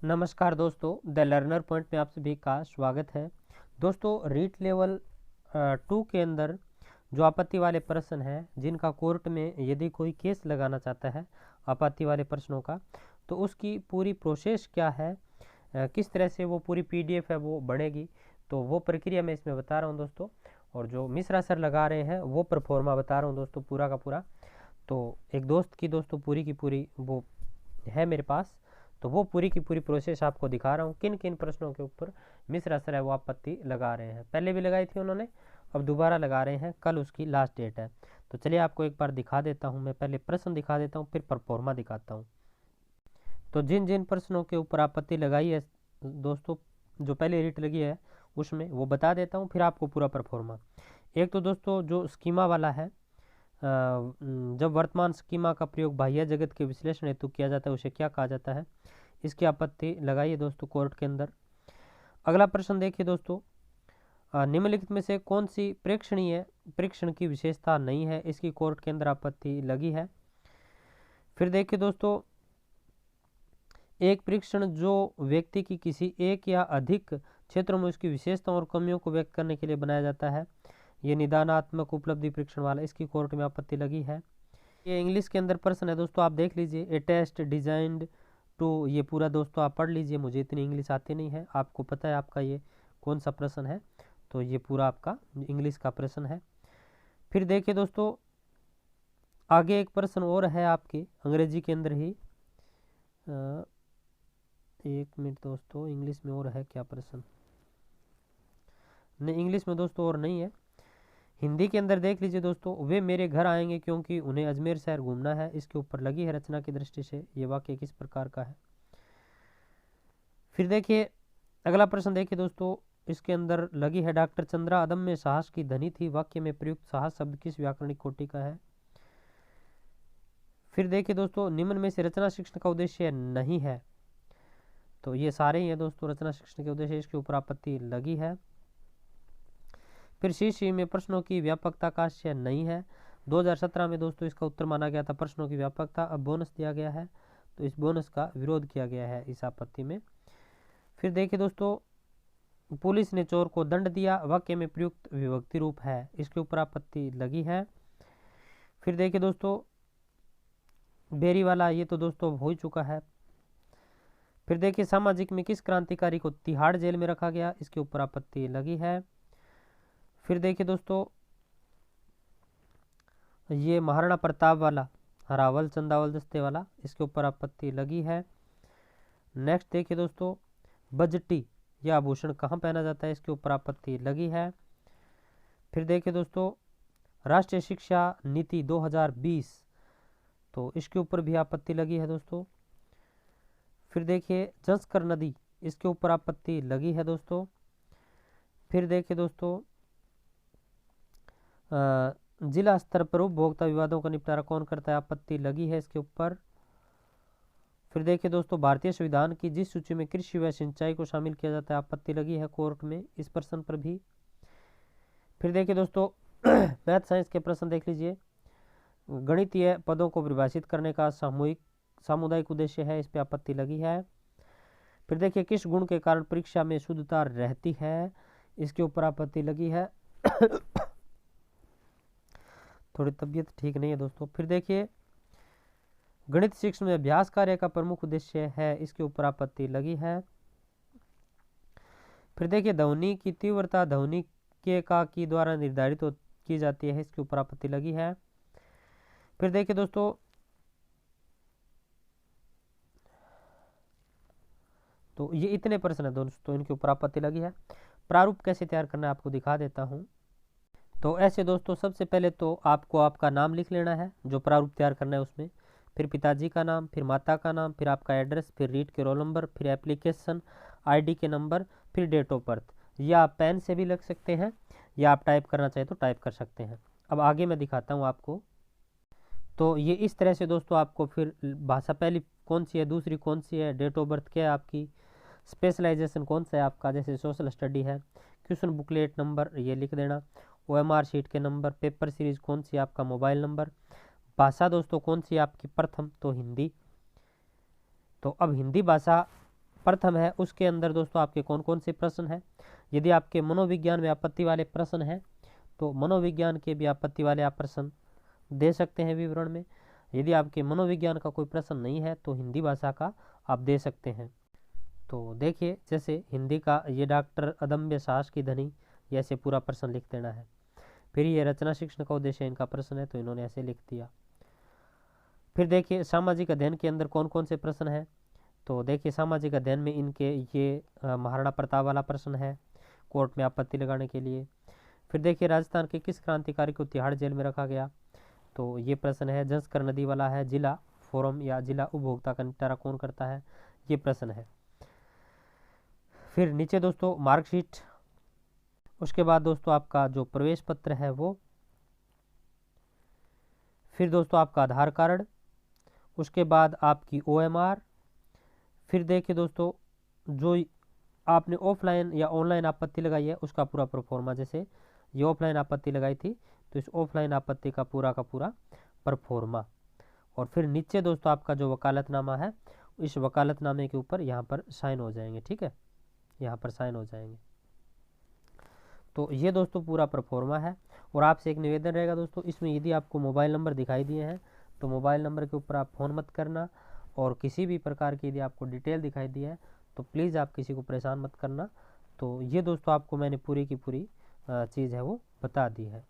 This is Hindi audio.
नमस्कार दोस्तों, द लर्नर पॉइंट में आप सभी का स्वागत है। दोस्तों, रीट लेवल 2 के अंदर जो आपत्ति वाले प्रश्न हैं, जिनका कोर्ट में यदि कोई केस लगाना चाहता है आपत्ति वाले प्रश्नों का, तो उसकी पूरी प्रोसेस क्या है, किस तरह से वो पूरी पीडीएफ है वो बनेगी, तो वो प्रक्रिया मैं इसमें बता रहा हूँ दोस्तों। और जो मिश्रा सर लगा रहे हैं वो परफॉर्मा बता रहा हूँ दोस्तों, पूरा का पूरा। तो एक दोस्त की दोस्तों पूरी की पूरी वो है मेरे पास, तो वो पूरी की पूरी प्रोसेस आपको दिखा रहा हूँ किन किन प्रश्नों के ऊपर मिश्रा सर है वो आपत्ति लगा रहे हैं। पहले भी लगाई थी उन्होंने, अब दोबारा लगा रहे हैं, कल उसकी लास्ट डेट है। तो चलिए आपको एक बार दिखा देता हूँ, मैं पहले प्रश्न दिखा देता हूँ फिर परफॉर्मा दिखाता हूँ। तो जिन जिन प्रश्नों के ऊपर आपत्ति लगाई है दोस्तों, जो पहले रीट लगी है उसमें वो बता देता हूँ, फिर आपको पूरा परफॉर्मा। एक तो दोस्तों जो स्कीमा वाला है, जब वर्तमान स्कीमा का प्रयोग बाह्य जगत के विश्लेषण हेतु किया जाता है उसे क्या कहा जाता है, इसकी आपत्ति लगाइए दोस्तों कोर्ट के अंदर। अगला प्रश्न देखिए दोस्तों, निम्नलिखित में से कौन सी प्रेक्षणीय परीक्षण की विशेषता नहीं है, इसकी कोर्ट के अंदर आपत्ति लगी है। फिर देखिए दोस्तों, एक परीक्षण जो व्यक्ति की किसी एक या अधिक क्षेत्रों में उसकी विशेषताओं और कमियों को व्यक्त करने के लिए बनाया जाता है, ये निदानात्मक उपलब्धि परीक्षण वाला, इसकी कोर्ट में आपत्ति लगी है। ये इंग्लिश के अंदर प्रश्न है दोस्तों, आप देख लीजिए। ए टेस्ट डिजाइंड टू, ये पूरा दोस्तों आप पढ़ लीजिए, मुझे इतनी इंग्लिश आती नहीं है, आपको पता है आपका ये कौन सा प्रश्न है, तो ये पूरा आपका इंग्लिश का प्रश्न है। फिर देखिए दोस्तों, आगे एक प्रश्न और है आपके अंग्रेजी के अंदर ही, एक मिनट दोस्तों, इंग्लिश में और है क्या प्रश्न, नहीं इंग्लिश में दोस्तों और नहीं है, हिंदी के अंदर देख लीजिए दोस्तों। वे मेरे घर आएंगे क्योंकि उन्हें अजमेर शहर घूमना है, इसके ऊपर लगी है रचना की दृष्टि से ये वाक्य किस प्रकार का है। फिर देखिए अगला प्रश्न देखिए दोस्तों, इसके अंदर लगी है डॉक्टर चंद्रा अदम्य साहस की धनी थी, वाक्य में प्रयुक्त साहस शब्द किस व्याकरणिक कोटि का है। फिर देखिए दोस्तों, निम्न में से रचना शिक्षण का उद्देश्य नहीं है, तो ये सारे ही हैं दोस्तों रचना शिक्षण के उद्देश्य, इसके ऊपर आपत्ति लगी है। फिर शीर्ष में प्रश्नों की व्यापकता का आशय नहीं है, 2017 में दोस्तों इसका उत्तर माना गया था प्रश्नों की व्यापकता, अब बोनस दिया गया है, तो इस बोनस का विरोध किया गया है इस आपत्ति में। फिर देखिए दोस्तों, पुलिस ने चोर को दंड दिया, वाक्य में प्रयुक्त विभक्ति रूप है, इसके ऊपर आपत्ति लगी है। फिर देखिए दोस्तों, बेरी वाला ये तो दोस्तों हो ही चुका है। फिर देखिए, सामाजिक में किस क्रांतिकारी को तिहाड़ जेल में रखा गया, इसके ऊपर आपत्ति लगी है। फिर देखिए दोस्तों, ये महाराणा प्रताप वाला हरावल चंदावल दस्ते वाला, इसके ऊपर आपत्ति लगी है। नेक्स्ट देखिए दोस्तों, बजटी यह आभूषण कहाँ पहना जाता है, इसके ऊपर आपत्ति लगी है। फिर देखिए दोस्तों, राष्ट्रीय शिक्षा नीति 2020, तो इसके ऊपर भी आपत्ति लगी है दोस्तों। फिर देखिए, जंस्कर नदी, इसके ऊपर आपत्ति लगी है दोस्तों। फिर देखिए दोस्तों, जिला स्तर पर उपभोक्ता विवादों का निपटारा कौन करता है, आपत्ति लगी है इसके ऊपर। फिर देखिए दोस्तों, भारतीय संविधान की जिस सूची में कृषि व सिंचाई को शामिल किया जाता है, आपत्ति लगी है कोर्ट में इस प्रश्न पर भी। फिर देखिए दोस्तों, मैथ साइंस के प्रश्न देख लीजिए। गणितीय पदों को परिभाषित करने का सामुदायिक उद्देश्य है, इस पर आपत्ति लगी है। फिर देखिए, किस गुण के कारण परीक्षा में शुद्धता रहती है, इसके ऊपर आपत्ति लगी है। थोड़ी तबीयत ठीक नहीं है दोस्तों। फिर देखिए, गणित शिक्षण में अभ्यास कार्य का प्रमुख उद्देश्य है, इसके ऊपर आपत्ति लगी है। फिर देखिए, ध्वनि की तीव्रता ध्वनि के का की द्वारा निर्धारित की जाती है, इसके ऊपर आपत्ति लगी है। फिर देखिए दोस्तों, तो ये इतने प्रश्न है दोस्तों, इनके ऊपर आपत्ति लगी है। प्रारूप कैसे तैयार करना है आपको दिखा देता हूं। तो ऐसे दोस्तों, सबसे पहले तो आपको आपका नाम लिख लेना है जो प्रारूप तैयार करना है उसमें, फिर पिताजी का नाम, फिर माता का नाम, फिर आपका एड्रेस, फिर रीट के रोल नंबर, फिर एप्लीकेशन आईडी के नंबर, फिर डेट ऑफ बर्थ। या आप पेन से भी लिख सकते हैं या आप टाइप करना चाहें तो टाइप कर सकते हैं। अब आगे मैं दिखाता हूँ आपको। तो ये इस तरह से दोस्तों आपको फिर भाषा पहली कौन सी है, दूसरी कौन सी है, डेट ऑफ बर्थ क्या है आपकी, स्पेशलाइजेशन कौन सा है आपका, जैसे सोशल स्टडी है, क्वेश्चन बुकलेट नंबर ये लिख देना, ओएमआर शीट के नंबर, पेपर सीरीज कौन सी है आपका, मोबाइल नंबर, भाषा दोस्तों कौन सी है आपकी, प्रथम तो हिंदी। तो अब हिंदी भाषा प्रथम है उसके अंदर दोस्तों आपके कौन कौन से प्रश्न हैं। यदि आपके मनोविज्ञान में आपत्ति वाले प्रश्न हैं तो मनोविज्ञान के भी आपत्ति वाले आप प्रश्न दे सकते हैं विवरण में। यदि आपके मनोविज्ञान का कोई प्रश्न नहीं है तो हिंदी भाषा का आप दे सकते हैं। तो देखिए जैसे हिंदी का ये डॉक्टर अदम्य साहस की धनी, ये ऐसे पूरा प्रश्न लिख देना है। फिर ये रचना शिक्षण का उद्देश्य इनका प्रश्न है तो इन्होंने ऐसे लिख दिया। फिर देखिए सामाजिक अध्ययन के अंदर कौन कौन से प्रश्न हैं। तो देखिए सामाजिक अध्ययन में इनके ये महाराणा प्रताप वाला प्रश्न है कोर्ट में आपत्ति लगाने के लिए। फिर देखिए राजस्थान के किस क्रांतिकारी को तिहाड़ जेल में रखा गया, तो ये प्रश्न है। जंस्कर नदी वाला है। जिला फोरम या जिला उपभोक्ता का निपटारा कौन करता है, ये प्रश्न है। फिर नीचे दोस्तों मार्कशीट, उसके बाद दोस्तों आपका जो प्रवेश पत्र है वो, फिर दोस्तों आपका आधार कार्ड, उसके बाद आपकी OMR। फिर देखिए दोस्तों जो आपने ऑफलाइन या ऑनलाइन आपत्ति लगाई है उसका पूरा परफॉर्मा, जैसे ये ऑफलाइन आपत्ति लगाई थी तो इस ऑफलाइन आपत्ति का पूरा परफॉर्मा। और फिर नीचे दोस्तों आपका जो वकालतनामा है, इस वकालतनामे के ऊपर यहाँ पर साइन हो जाएंगे, ठीक है, यहाँ पर साइन हो जाएंगे। तो ये दोस्तों पूरा परफॉर्मा है। और आपसे एक निवेदन रहेगा दोस्तों, इसमें यदि आपको मोबाइल नंबर दिखाई दिए हैं तो मोबाइल नंबर के ऊपर आप फ़ोन मत करना, और किसी भी प्रकार की यदि आपको डिटेल दिखाई दी है तो प्लीज़ आप किसी को परेशान मत करना। तो ये दोस्तों आपको मैंने पूरी की पूरी चीज़ है वो बता दी है।